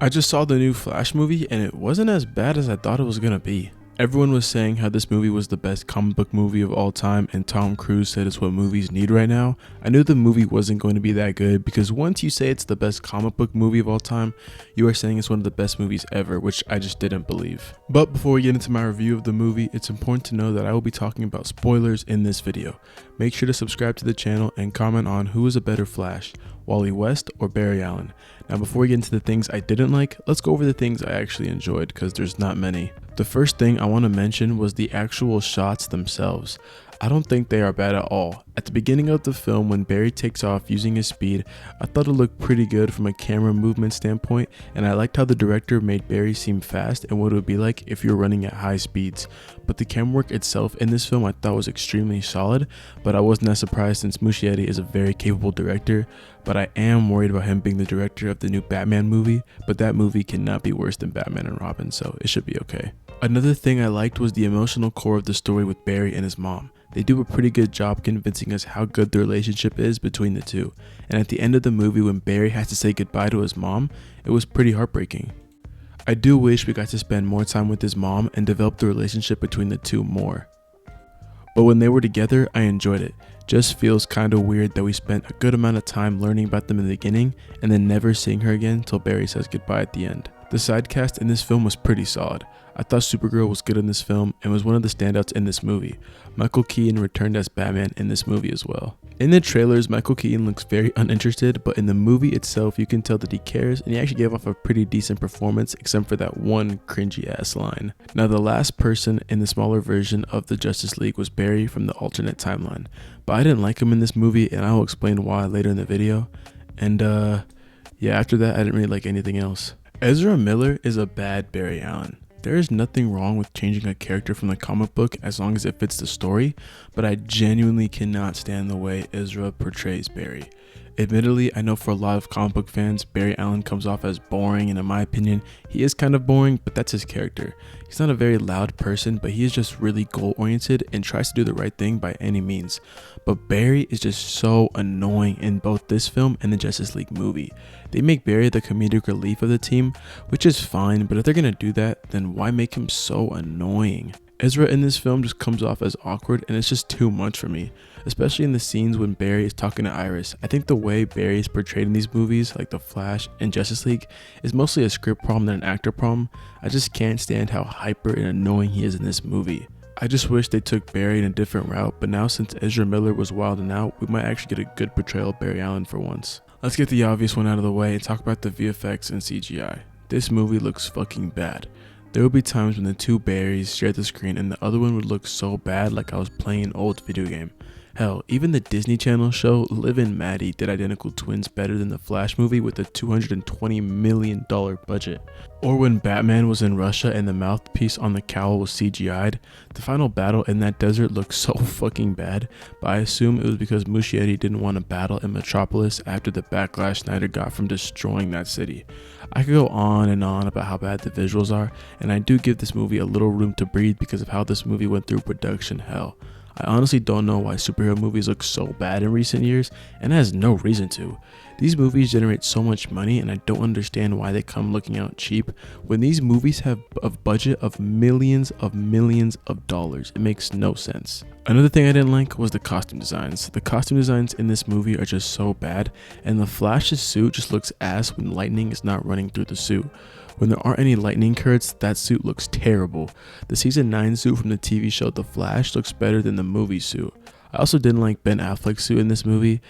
I just saw the new Flash movie and it wasn't as bad as I thought it was gonna be. Everyone was saying how this movie was the best comic book movie of all time and Tom Cruise said it's what movies need right now. I knew the movie wasn't going to be that good because once you say it's the best comic book movie of all time, you are saying it's one of the best movies ever, which I just didn't believe. But before we get into my review of the movie, it's important to know that I will be talking about spoilers in this video. Make sure to subscribe to the channel and comment on who is a better Flash, Wally West or Barry Allen. Now before we get into the things I didn't like, let's go over the things I actually enjoyed because there's not many. The first thing I want to mention was the actual shots themselves. I don't think they are bad at all. At the beginning of the film, when Barry takes off using his speed, I thought it looked pretty good from a camera movement standpoint, and I liked how the director made Barry seem fast and what it would be like if you're running at high speeds. But the camera work itself in this film I thought was extremely solid, but I wasn't that surprised since Muschietti is a very capable director, but I am worried about him being the director of the new Batman movie, but that movie cannot be worse than Batman and Robin, so it should be okay. Another thing I liked was the emotional core of the story with Barry and his mom. They do a pretty good job convincing us how good the relationship is between the two, and at the end of the movie when Barry has to say goodbye to his mom, it was pretty heartbreaking. I do wish we got to spend more time with his mom and develop the relationship between the two more. But when they were together, I enjoyed it. Just feels kinda weird that we spent a good amount of time learning about them in the beginning and then never seeing her again till Barry says goodbye at the end. The side cast in this film was pretty solid. I thought Supergirl was good in this film and was one of the standouts in this movie. Michael Keaton returned as Batman in this movie as well. In the trailers, Michael Keaton looks very uninterested, but in the movie itself you can tell that he cares and he actually gave off a pretty decent performance except for that one cringy ass line. Now the last person in the smaller version of the Justice League was Barry from the alternate timeline, but I didn't like him in this movie and I will explain why later in the video. And yeah, after that I didn't really like anything else. Ezra Miller is a bad Barry Allen. There is nothing wrong with changing a character from the comic book as long as it fits the story, but I genuinely cannot stand the way Ezra portrays Barry. Admittedly, I know for a lot of comic book fans, Barry Allen comes off as boring, and in my opinion, he is kind of boring, but that's his character. He's not a very loud person, but he is just really goal-oriented and tries to do the right thing by any means. But Barry is just so annoying in both this film and the Justice League movie. They make Barry the comedic relief of the team, which is fine, but if they're gonna do that, then why make him so annoying? Ezra in this film just comes off as awkward and it's just too much for me, especially in the scenes when Barry is talking to Iris. I think the way Barry is portrayed in these movies like The Flash and Justice League is mostly a script problem than an actor problem. I just can't stand how hyper and annoying he is in this movie. I just wish they took Barry in a different route, but now since Ezra Miller was wilding out, we might actually get a good portrayal of Barry Allen for once. Let's get the obvious one out of the way and talk about the VFX and CGI. This movie looks fucking bad. There would be times when the two Barrys shared the screen and the other one would look so bad like I was playing an old video game. Hell, even the Disney Channel show Liv and Maddie did identical twins better than the Flash movie with a $220 million budget. Or when Batman was in Russia and the mouthpiece on the cowl was CGI'd, the final battle in that desert looked so fucking bad, but I assume it was because Muschietti didn't want to battle in Metropolis after the backlash Snyder got from destroying that city. I could go on and on about how bad the visuals are, and I do give this movie a little room to breathe because of how this movie went through production hell. I honestly don't know why superhero movies look so bad in recent years, and it has no reason to. These movies generate so much money and I don't understand why they come looking out cheap when these movies have a budget of millions of dollars. It makes no sense. Another thing I didn't like was the costume designs. The costume designs in this movie are just so bad, and the Flash's suit just looks ass when lightning is not running through the suit. When there aren't any lightning currents, that suit looks terrible. The season 9 suit from the TV show The Flash looks better than the movie suit. I also didn't like Ben Affleck's suit in this movie.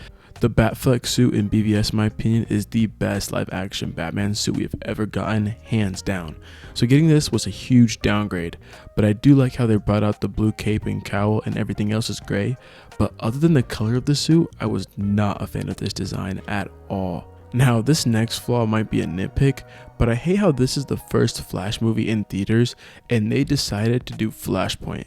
The Batfleck suit in BVS, in my opinion, is the best live action Batman suit we have ever gotten, hands down. So getting this was a huge downgrade, but I do like how they brought out the blue cape and cowl and everything else is gray, but other than the color of the suit, I was not a fan of this design at all. Now, this next flaw might be a nitpick, but I hate how this is the first Flash movie in theaters and they decided to do Flashpoint.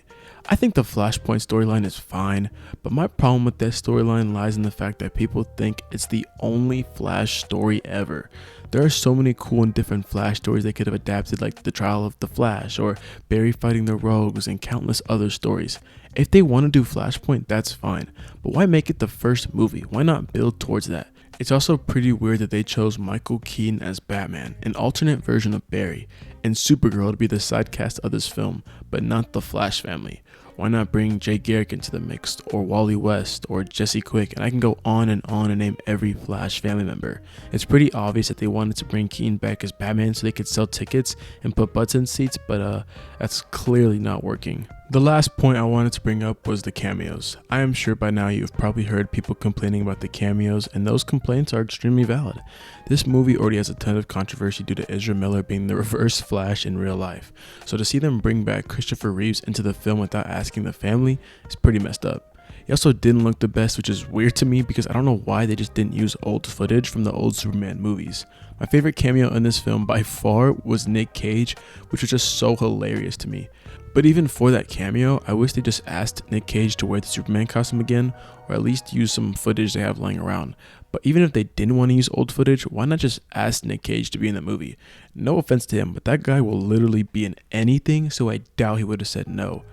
I think the Flashpoint storyline is fine, but my problem with that storyline lies in the fact that people think it's the only Flash story ever. There are so many cool and different Flash stories they could have adapted, like the trial of the Flash or Barry fighting the Rogues and countless other stories. If they want to do Flashpoint, that's fine, but why make it the first movie? Why not build towards that? It's also pretty weird that they chose Michael Keaton as Batman, an alternate version of Barry, and Supergirl to be the side cast of this film, but not the Flash family. Why not bring Jay Garrick into the mix, or Wally West, or Jesse Quick, and I can go on and name every Flash family member. It's pretty obvious that they wanted to bring Keaton back as Batman so they could sell tickets and put butts in seats, but that's clearly not working. The last point I wanted to bring up was the cameos. I am sure by now you've probably heard people complaining about the cameos, and those complaints are extremely valid. This movie already has a ton of controversy due to Ezra Miller being the reverse Flash in real life, so to see them bring back Christopher Reeves into the film without asking the family is pretty messed up. He also didn't look the best, which is weird to me because I don't know why they just didn't use old footage from the old Superman movies. My favorite cameo in this film by far was Nick Cage, which was just so hilarious to me. But even for that cameo, I wish they just asked Nick Cage to wear the Superman costume again, or at least use some footage they have lying around. But even if they didn't want to use old footage, why not just ask Nick Cage to be in the movie? No offense to him, but that guy will literally be in anything, so I doubt he would have said no.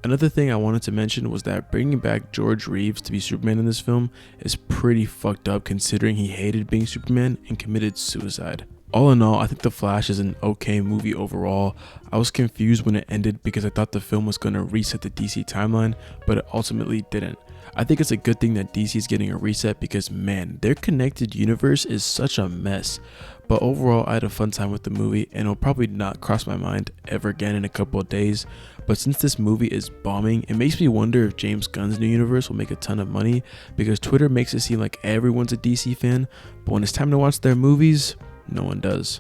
Another thing I wanted to mention was that bringing back George Reeves to be Superman in this film is pretty fucked up considering he hated being Superman and committed suicide. All in all, I think The Flash is an okay movie overall. I was confused when it ended because I thought the film was going to reset the DC timeline, but it ultimately didn't. I think it's a good thing that DC is getting a reset because man, their connected universe is such a mess. But overall, I had a fun time with the movie and it'll probably not cross my mind ever again in a couple of days. But since this movie is bombing, it makes me wonder if James Gunn's new universe will make a ton of money because Twitter makes it seem like everyone's a DC fan, but when it's time to watch their movies, no one does.